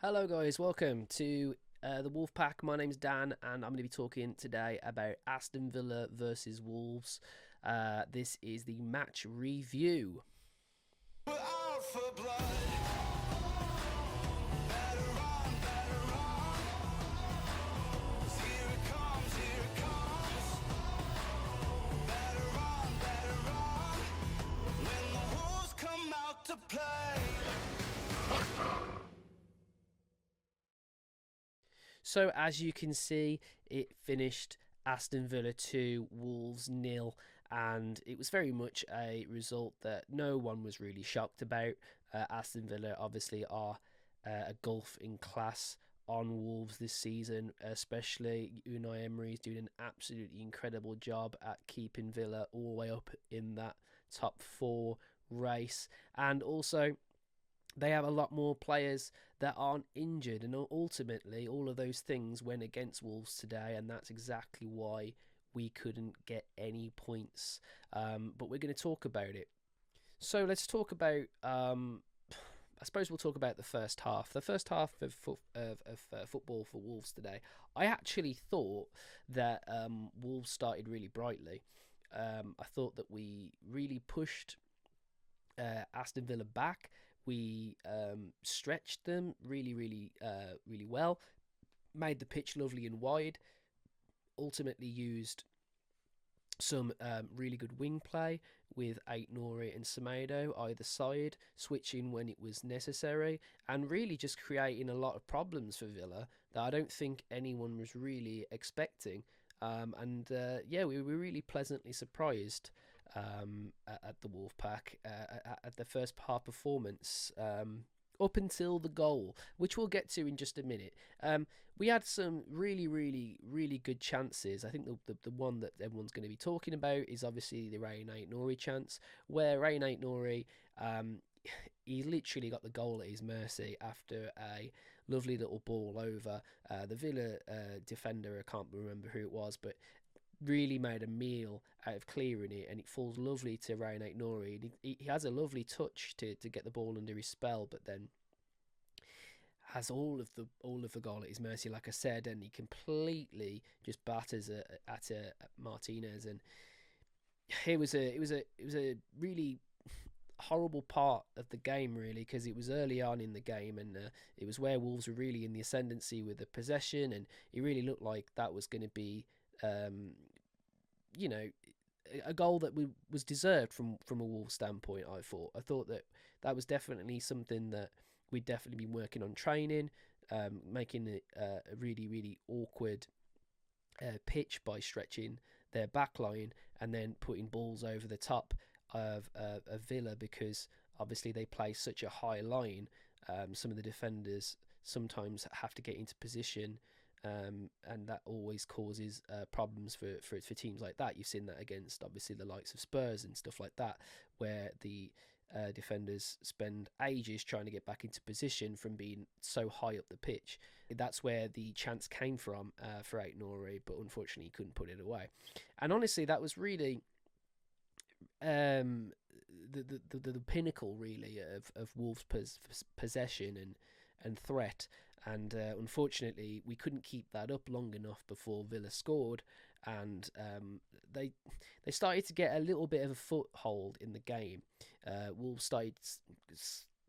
Hello, guys. Welcome to the Wolfpack. My name's Dan, and I'm going to be talking today about Aston Villa versus Wolves. This is the match review. We're out for blood. Here it comes, here it comes. Better run, better run. When the wolves come out to play. So, as you can see, it finished Aston Villa 2, Wolves nil, and it was very much a result that no one was really shocked about. Aston Villa obviously are a gulf in class on Wolves this season, especially Unai Emery is doing an absolutely incredible job at keeping Villa all the way up in that top four race, and also they have a lot more players that aren't injured, and ultimately all of those things went against Wolves today, and that's exactly why we couldn't get any points. But we're going to talk about it. So let's talk about. I suppose we'll talk about the first half. The first half of football for Wolves today. I actually thought that Wolves started really brightly. I thought that we really pushed Aston Villa back. We stretched them really well, made the pitch lovely and wide, ultimately used some really good wing play with Ait Nouri and Semedo either side, switching when it was necessary, and really just creating a lot of problems for Villa that I don't think anyone was really expecting. Yeah, we were really pleasantly surprised at the Wolfpack at the first half performance. Up until the goal, which we'll get to in just a minute. We had some really good chances. I think the one that everyone's going to be talking about is obviously the Rain Ait Nouri chance, where Rain Ait Nouri, he literally got the goal at his mercy after a lovely little ball over the Villa defender. I can't remember who it was, but really made a meal out of clearing it, and it falls lovely to Rain Ait Nouri. He has a lovely touch to get the ball under his spell, but then has all of the goal at his mercy, like I said, and he completely just batters at Martinez, and it was a really horrible part of the game, really, because it was early on in the game, and it was where Wolves were really in the ascendancy with the possession, and it really looked like that was going to be um, you know, a goal that was deserved from a Wolves standpoint. I thought that that was definitely something that we'd definitely been working on training, making it a really awkward pitch by stretching their back line and then putting balls over the top of Villa, because obviously they play such a high line. Some of the defenders sometimes have to get into position, and that always causes problems for teams like that. You've seen that against obviously the likes of Spurs and stuff like that, where the defenders spend ages trying to get back into position from being so high up the pitch. That's where the chance came from for Ait Nouri, but unfortunately he couldn't put it away. And honestly, that was really um, the pinnacle, really, of Wolves' possession and threat. And unfortunately, we couldn't keep that up long enough before Villa scored, and they they started to get a little bit of a foothold in the game. Wolves started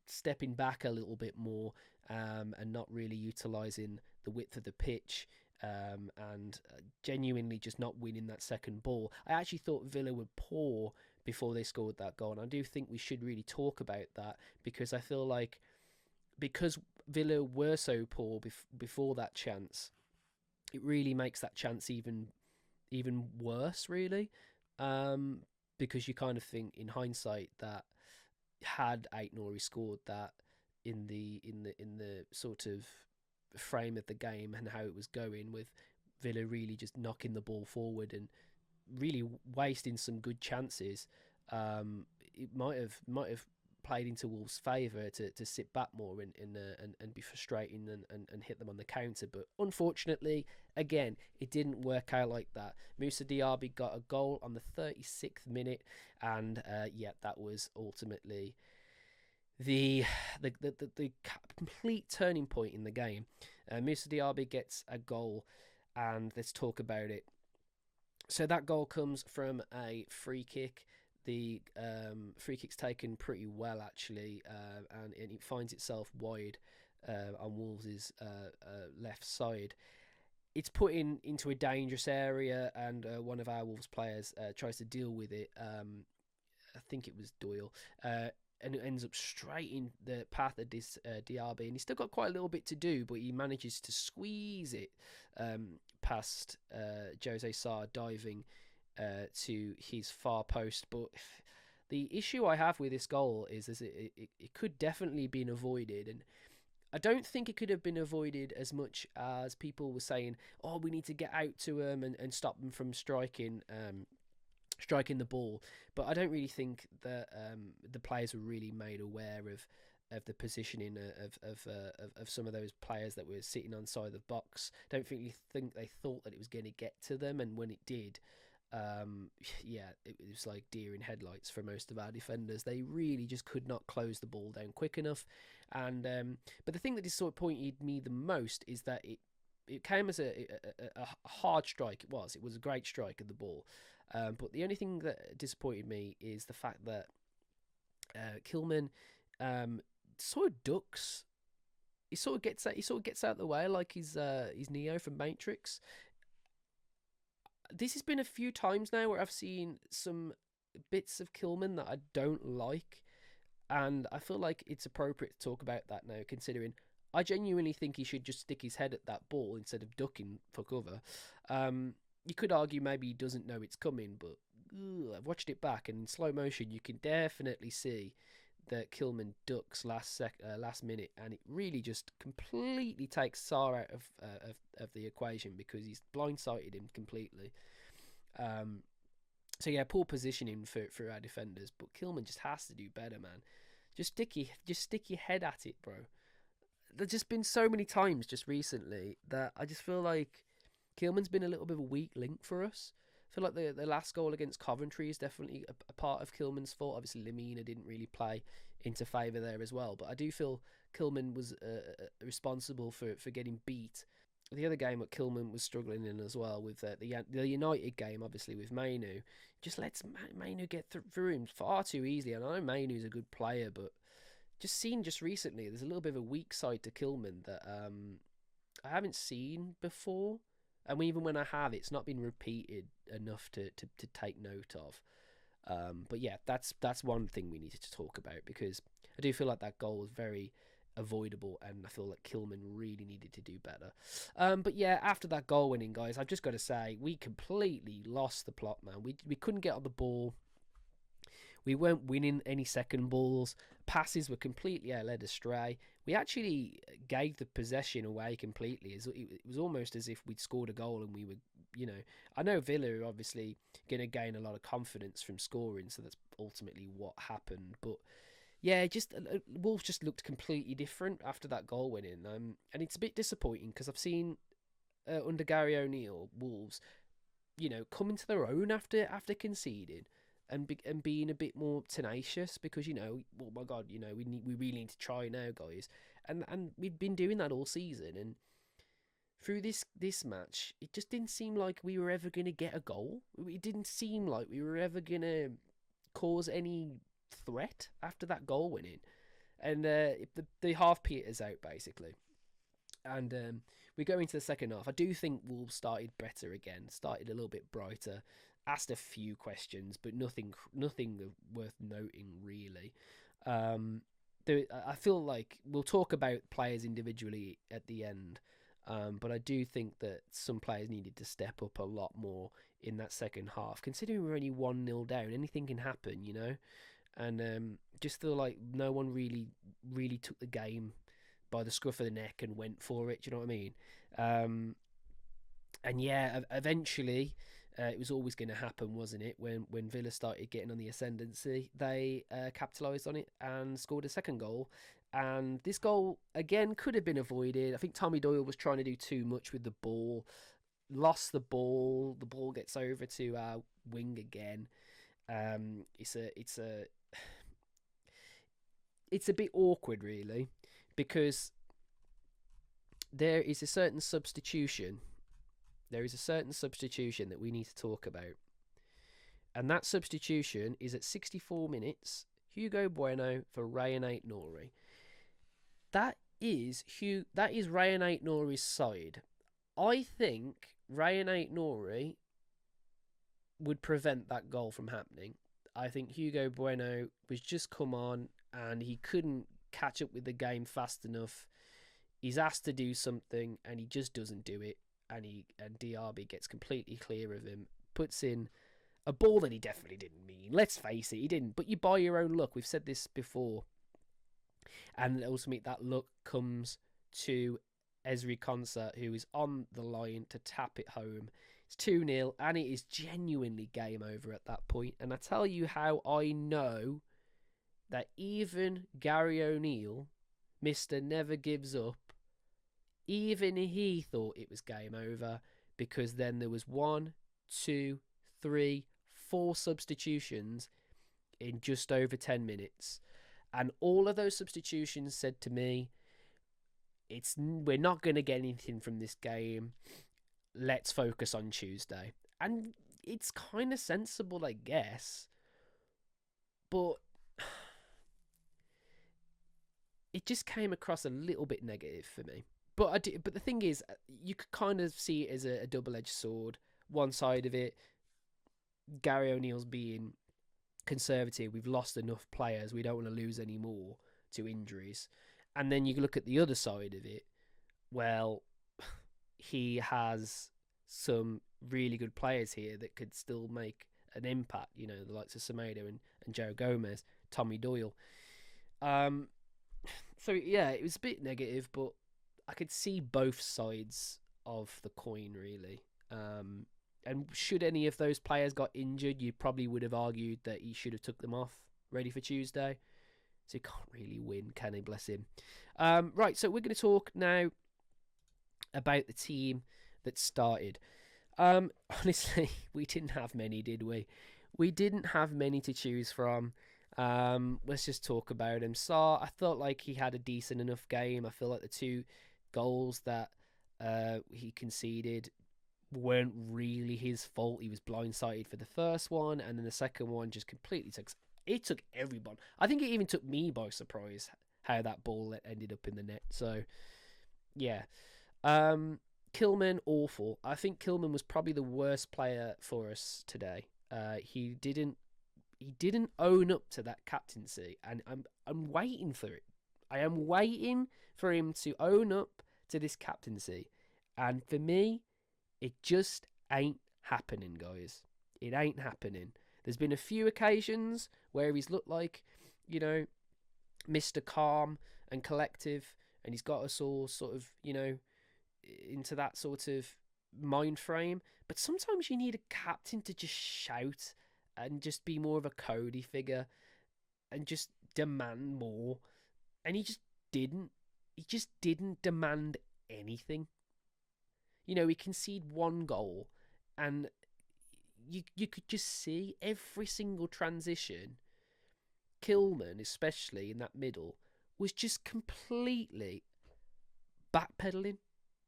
stepping back a little bit more, and not really utilising the width of the pitch. And genuinely just not winning that second ball. I actually thought Villa were poor before they scored that goal, and I do think we should really talk about that, because I feel like because Villa were so poor before that chance, it really makes that chance even worse, really, because you kind of think in hindsight that had Ait Nouri scored that in the sort of frame of the game and how it was going, with Villa really just knocking the ball forward and really wasting some good chances, it might have played into Wolves' favour to sit back more and be frustrating and hit them on the counter. But unfortunately, again, it didn't work out like that. Moussa Diaby got a goal on the 36th minute, and yeah, that was ultimately the the complete turning point in the game. Moussa Diaby gets a goal, and let's talk about it. So that goal comes from a free kick. The free kick's taken pretty well actually, and it finds itself wide on Wolves' left side. It's put into a dangerous area, and one of our Wolves players tries to deal with it. I think it was Doyle, and it ends up straight in the path of this Diaby, and he's still got quite a little bit to do, but he manages to squeeze it past Jose Sarr diving to his far post. But the issue I have with this goal is it could definitely been avoided, and I don't think it could have been avoided as much as people were saying, oh, we need to get out to him and stop them from striking the ball. But I don't really think that the players were really made aware of the positioning of some of those players that were sitting on side of the box. Don't think they thought that it was going to get to them, and when it did, yeah, it was like deer in headlights for most of our defenders. They really just could not close the ball down quick enough. And but the thing that disappointed me the most is that it came as a hard strike. It was a great strike of the ball. But the only thing that disappointed me is the fact that Kilman sort of ducks. He sort of gets out of the way like he's Neo from Matrix. This has been a few times now where I've seen some bits of Kilman that I don't like, and I feel like it's appropriate to talk about that now, considering I genuinely think he should just stick his head at that ball instead of ducking for cover. You could argue maybe he doesn't know it's coming, but I've watched it back, and in slow motion you can definitely see that Kilman ducks last minute, and it really just completely takes Sarr out of the equation because he's blindsided him completely. So yeah, poor positioning for our defenders, but Kilman just has to do better, man. Just stick your head at it, bro. There's just been so many times just recently that I just feel like Kilman's been a little bit of a weak link for us. I feel like the last goal against Coventry is definitely a part of Kilman's fault. Obviously, Lemina didn't really play into favour there as well, but I do feel Kilman was responsible for getting beat. The other game that Kilman was struggling in as well with the United game, obviously with Mainu, just lets Mainu get through him far too easily. And I know Mainu's a good player, but just recently, there's a little bit of a weak side to Kilman that I haven't seen before. And even when I have, it's not been repeated enough to take note of. But yeah, that's one thing we needed to talk about, because I do feel like that goal was very avoidable, and I feel like Kilman really needed to do better. But yeah, after that goal winning, guys, I've just got to say, we completely lost the plot, man. We couldn't get on the ball. We weren't winning any second balls. Passes were completely led astray. We actually gave the possession away completely. It was almost as if we'd scored a goal and we were, I know Villa are obviously going to gain a lot of confidence from scoring, so that's ultimately what happened. But yeah, just Wolves just looked completely different after that goal winning, and it's a bit disappointing because I've seen under Gary O'Neill, Wolves, come into their own after conceding. And being a bit more tenacious, because oh my god, we really need to try now, guys, and we've been doing that all season, and through this match, it just didn't seem like we were ever gonna get a goal. It didn't seem like we were ever gonna cause any threat after that goal winning, and the half peters out basically, and we go into the second half. I do think Wolves started better again, started a little bit brighter. Asked a few questions, but nothing worth noting really. I feel like we'll talk about players individually at the end, but I do think that some players needed to step up a lot more in that second half. Considering we're only 1-0 down, anything can happen, and just feel like no one really took the game by the scruff of the neck and went for it. Do you know what I mean? And yeah, eventually. It was always going to happen, wasn't it? When Villa started getting on the ascendancy, they capitalised on it and scored a second goal. And this goal, again, could have been avoided. I think Tommy Doyle was trying to do too much with the ball. Lost the ball. The ball gets over to our wing again. It's it's a bit awkward, really, because there is a certain substitution. There is a certain substitution that we need to talk about. And that substitution is at 64 minutes, Hugo Bueno for Ryan Aït-Nouri. That is Ryan Aït-Nouri's side. I think Ryan Aït-Nouri would prevent that goal from happening. I think Hugo Bueno was just come on and he couldn't catch up with the game fast enough. He's asked to do something and he just doesn't do it. And Diaby gets completely clear of him, puts in a ball that he definitely didn't mean. Let's face it, he didn't. But you buy your own luck. We've said this before. And ultimately, that luck comes to Ezri Konsa, who is on the line to tap it home. It's 2-0, and it is genuinely game over at that point. And I tell you how I know that even Gary O'Neill, Mr. Never Gives Up, even he thought it was game over, because then there was 1, 2, 3, 4 substitutions in just over 10 minutes. And all of those substitutions said to me, we're not going to get anything from this game. Let's focus on Tuesday. And it's kind of sensible, I guess. But it just came across a little bit negative for me. But the thing is, you could kind of see it as a double-edged sword. One side of it, Gary O'Neill's being conservative. We've lost enough players. We don't want to lose any more to injuries. And then you look at the other side of it. Well, he has some really good players here that could still make an impact. You know, the likes of Semedo and Joe Gomez, Tommy Doyle. So, yeah, it was a bit negative, but I could see both sides of the coin, really. And should any of those players got injured, you probably would have argued that he should have took them off, ready for Tuesday. So he can't really win, can he? Bless him. Right, so we're going to talk now about the team that started. Honestly, we didn't have many, did we? We didn't have many to choose from. Let's just talk about him. Sarr, I felt like he had a decent enough game. I feel like the 2 goals that he conceded weren't really his fault. He was blindsided for the first one, and then the second one just completely took everyone. I think it even took me by surprise how that ball ended up in the net. So, yeah. Kilman, awful. I think Kilman was probably the worst player for us today. He didn't own up to that captaincy, and I'm waiting for it. I am waiting for him to own up to this captaincy. And for me, it just ain't happening, guys. It ain't happening. There's been a few occasions where he's looked like, you know, Mr. Calm and collective, and he's got us all sort of, you know, into that sort of mind frame. But sometimes you need a captain to just shout and just be more of a Cody figure and just demand more. And he just didn't. He just didn't demand anything. You know, he conceded 1 goal, and you could just see every single transition. Kilman, especially in that middle, was just completely backpedaling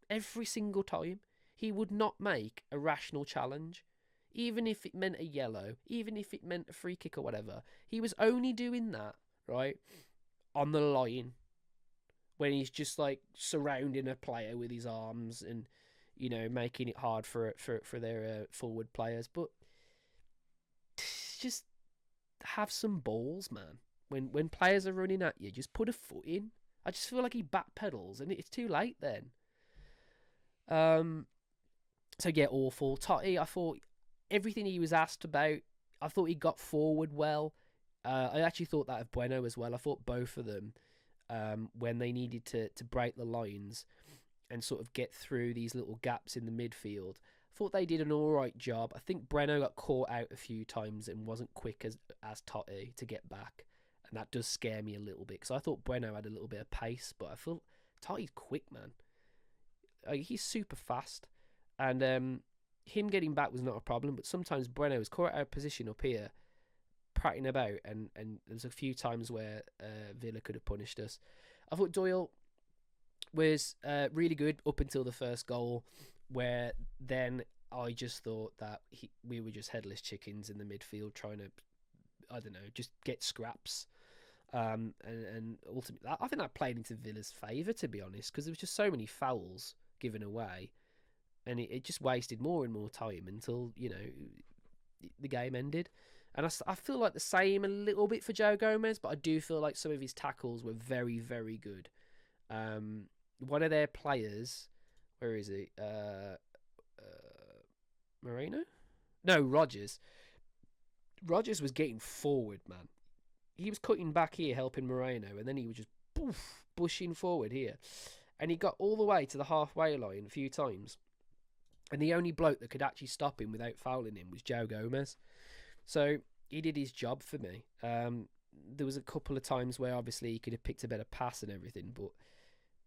every single time. He would not make a rational challenge, even if it meant a yellow, even if it meant a free kick or whatever. He was only doing that, right, on the line, when he's just like surrounding a player with his arms and, you know, making it hard for their forward players. But just have some balls, man. When players are running at you, just put a foot in. I just feel like he backpedals, and it's too late then. So yeah, awful. Totti, I thought everything he was asked about, I thought he got forward well. I actually thought that of Bueno as well. I thought both of them, when they needed to break the lines and sort of get through these little gaps in the midfield, I thought they did an alright job. I think Breno got caught out a few times and wasn't quick as Totti to get back. And that does scare me a little bit, because I thought Breno had a little bit of pace, but I feel Totti's quick, man. He's super fast. And him getting back was not a problem, but sometimes Breno was caught out of position up here prattling about, and there's a few times where Villa could have punished us. I thought Doyle was really good up until the first goal, where then I just thought that we were just headless chickens in the midfield trying to, I don't know, just get scraps. And ultimately, I think that played into Villa's favour, to be honest, because there was just so many fouls given away, and it just wasted more and more time until, you know, the game ended. And I feel like the same a little bit for Joe Gomez, but I do feel like some of his tackles were very, very good. One of their players, where is he? Moreno? No, Rogers. Rogers was getting forward, man. He was cutting back here, helping Moreno, and then he was just bushing forward here. And he got all the way to the halfway line a few times. And the only bloke that could actually stop him without fouling him was Joe Gomez. So he did his job for me. There was a couple of times where obviously he could have picked a better pass and everything, but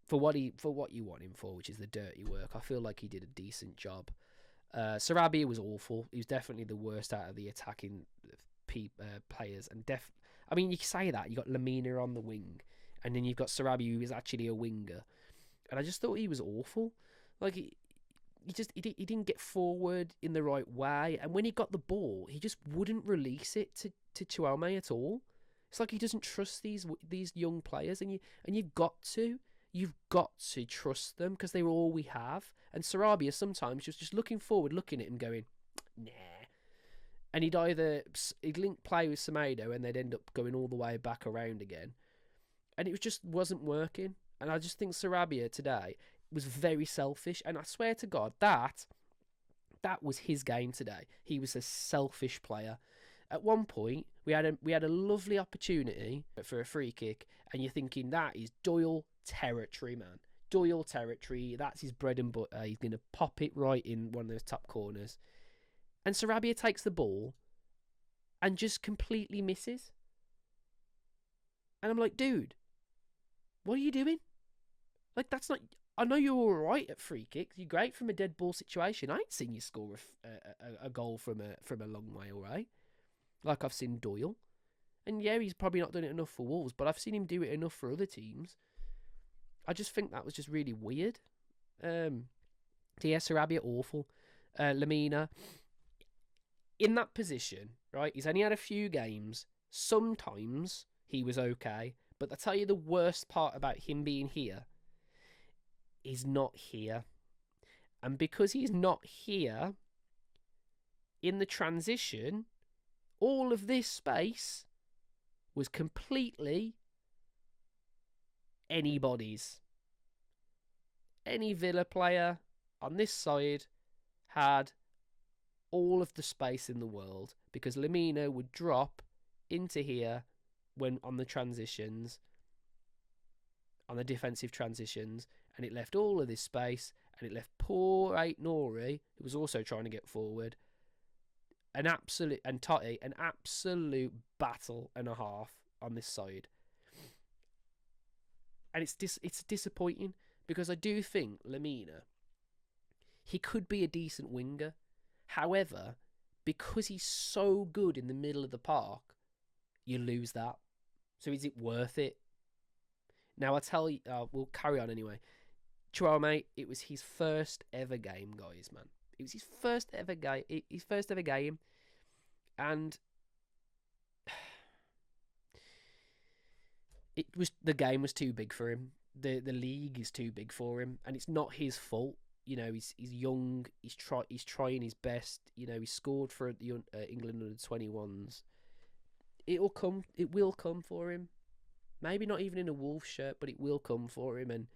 for what you want him for, which is the dirty work, I feel like he did a decent job. Sarabia was awful. He was definitely the worst out of the attacking players, and I mean, you can say that you got Lamina on the wing, and then you've got Sarabia, who is actually a winger, and I just thought he was awful. Like he didn't get forward in the right way, and when he got the ball, he just wouldn't release it to Chouameni at all. It's like he doesn't trust these young players, and you've got to trust them because they're all we have. And Sarabia sometimes just looking forward, looking at him, going, nah. And he'd link play with Semedo, and they'd end up going all the way back around again, and it just wasn't working. And I just think Sarabia today was very selfish, and I swear to God that was his game today. He was a selfish player. At one point, we had a lovely opportunity for a free kick, and you're thinking that is Doyle territory, man. Doyle territory. That's his bread and butter. He's going to pop it right in one of those top corners. And Sarabia takes the ball and just completely misses. And I'm like, dude, what are you doing? Like, that's not... I know you're all right at free kicks. You're great from a dead ball situation. I ain't seen you score a goal from a long way away, like I've seen Doyle. And yeah, he's probably not done it enough for Wolves, but I've seen him do it enough for other teams. I just think that was just really weird. Sarabia, awful. Lamina, in that position, right? He's only had a few games. Sometimes he was okay, but I tell you the worst part about him being here, he's not here. And because he's not here, in the transition, all of this space was completely anybody's. Any Villa player on this side had all of the space in the world, because Lamina would drop into here when on the transitions, on the defensive transitions, and it left all of this space, and it left poor Ait-Nouri, who was also trying to get forward, and Totti, an absolute battle and a half on this side. And it's disappointing, because I do think Lamina, he could be a decent winger. However, because he's so good in the middle of the park, you lose that. So is it worth it? Now, I tell you, we'll carry on anyway. Chouameni, it was his first ever game, guys, man. It was his first ever game, and the game was too big for him. The league is too big for him, and it's not his fault. You know, he's young. He's trying his best. You know, he scored for the England under-21s. It will come for him. Maybe not even in a Wolves shirt, but it will come for him. And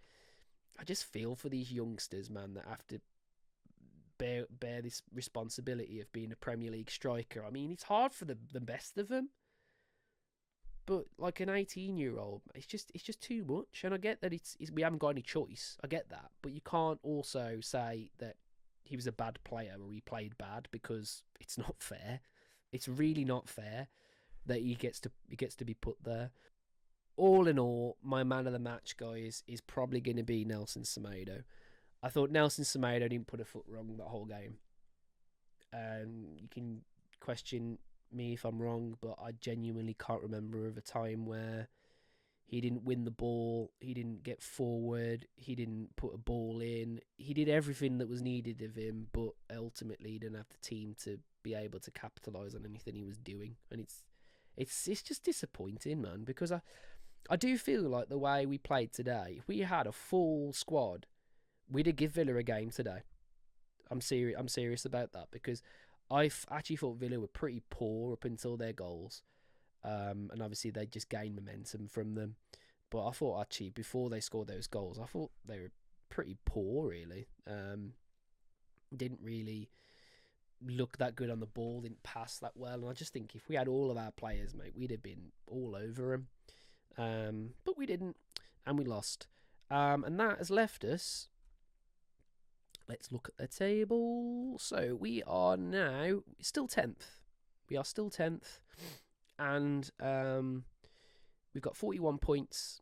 I just feel for these youngsters, man, that have to bear this responsibility of being a Premier League striker. I mean, it's hard for the best of them. But like an 18-year-old, it's just too much. And I get that we haven't got any choice. I get that, but you can't also say that he was a bad player or he played bad, because it's not fair. It's really not fair that he gets to be put there. All in all, my man of the match, guys, is probably going to be Nelson Semedo. I thought Nelson Semedo didn't put a foot wrong that whole game. You can question me if I'm wrong, but I genuinely can't remember of a time where he didn't win the ball, he didn't get forward, he didn't put a ball in. He did everything that was needed of him, but ultimately he didn't have the team to be able to capitalise on anything he was doing. And it's just disappointing, man, because I do feel like the way we played today, if we had a full squad, we'd have give Villa a game today. I'm serious about that, because actually thought Villa were pretty poor up until their goals. And obviously they just gained momentum from them. But I thought actually before they scored those goals, I thought they were pretty poor, really. Didn't really look that good on the ball, didn't pass that well. And I just think if we had all of our players, mate, we'd have been all over them. But we didn't, and we lost. And that has left us. Let's look at the table. So we are now still 10th. We are still 10th. And we've got 41 points.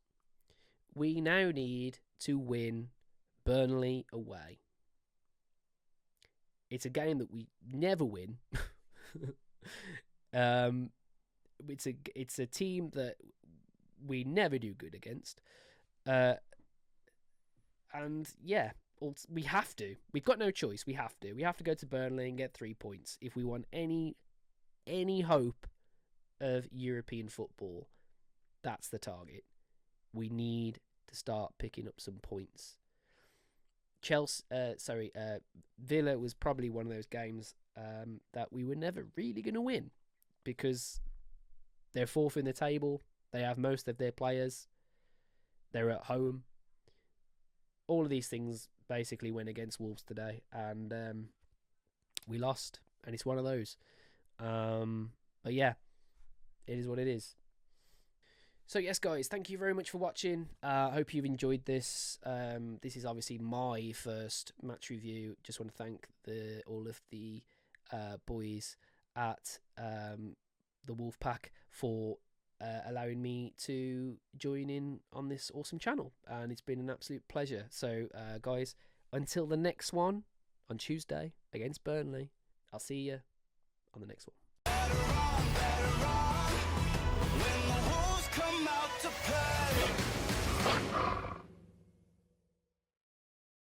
We now need to win Burnley away. It's a game that we never win. It's a team that we never do good against. And yeah, we have to. We've got no choice. We have to. We have to go to Burnley and get 3 points if we want any hope of European football. That's the target. We need to start picking up some points. Villa was probably one of those games that we were never really going to win, because they're fourth in the table. They have most of their players. They're at home. All of these things basically went against Wolves today, and we lost. And it's one of those. But yeah, it is what it is. So yes, guys, thank you very much for watching. I hope you've enjoyed this. This is obviously my first match review. Just want to thank all of the boys at the Wolfpack for allowing me to join in on this awesome channel, and it's been an absolute pleasure. So guys, until the next one on Tuesday against Burnley, I'll see you on the next one.